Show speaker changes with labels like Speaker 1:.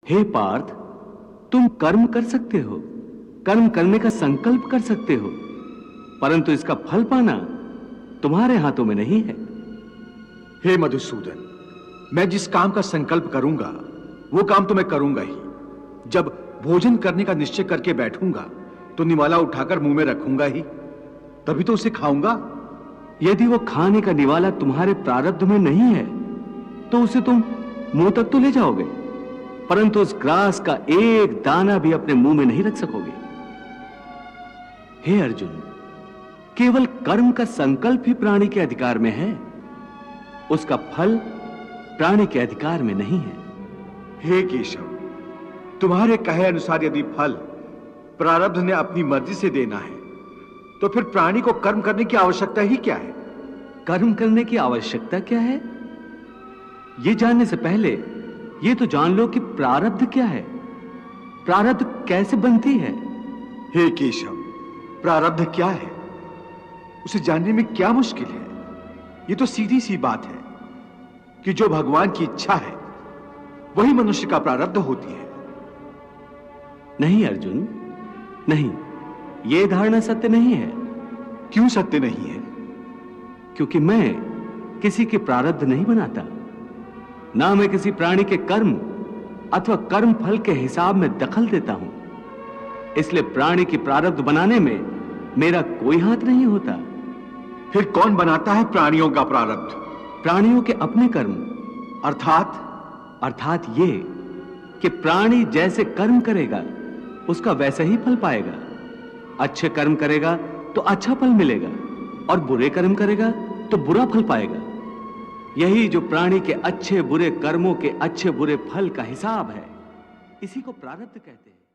Speaker 1: हे पार्थ, तुम कर्म कर सकते हो, कर्म करने का संकल्प कर सकते हो, परंतु इसका फल पाना तुम्हारे हाथों में नहीं है।
Speaker 2: हे मधुसूदन, मैं जिस काम का संकल्प करूंगा वो काम तो मैं करूंगा ही। जब भोजन करने का निश्चय करके बैठूंगा तो निवाला उठाकर मुंह में रखूंगा ही, तभी तो उसे खाऊंगा।
Speaker 1: यदि वो खाने का निवाला तुम्हारे प्रारब्ध में नहीं है तो उसे तुम मुंह तक तो ले जाओगे, परंतु उस ग्रास का एक दाना भी अपने मुंह में नहीं रख सकोगे। हे अर्जुन, केवल कर्म का संकल्प ही प्राणी के अधिकार में है, उसका फल प्राणी के अधिकार में नहीं है।
Speaker 2: हे केशव, तुम्हारे कहे अनुसार यदि फल प्रारब्ध ने अपनी मर्जी से देना है तो फिर प्राणी को कर्म करने की आवश्यकता ही क्या है?
Speaker 1: कर्म करने की आवश्यकता क्या है, यह जानने से पहले यह तो जान लो कि प्रारब्ध क्या है, प्रारब्ध कैसे बनती है।
Speaker 2: हे केशव, प्रारब्ध क्या है उसे जानने में क्या मुश्किल है? यह तो सीधी सी बात है कि जो भगवान की इच्छा है वही मनुष्य का प्रारब्ध होती है।
Speaker 1: नहीं अर्जुन, नहीं, यह धारणा सत्य नहीं है।
Speaker 2: क्यों सत्य नहीं है?
Speaker 1: क्योंकि मैं किसी के प्रारब्ध नहीं बनाता, ना मैं किसी प्राणी के कर्म अथवा कर्म फल के हिसाब में दखल देता हूं, इसलिए प्राणी की प्रारब्ध बनाने में मेरा कोई हाथ नहीं होता।
Speaker 2: फिर कौन बनाता है प्राणियों का प्रारब्ध?
Speaker 1: प्राणियों के अपने कर्म। अर्थात ये कि प्राणी जैसे कर्म करेगा उसका वैसा ही फल पाएगा। अच्छे कर्म करेगा तो अच्छा फल मिलेगा और बुरे कर्म करेगा तो बुरा फल पाएगा। यही जो प्राणी के अच्छे बुरे कर्मों के अच्छे बुरे फल का हिसाब है, इसी को प्रारब्ध कहते हैं।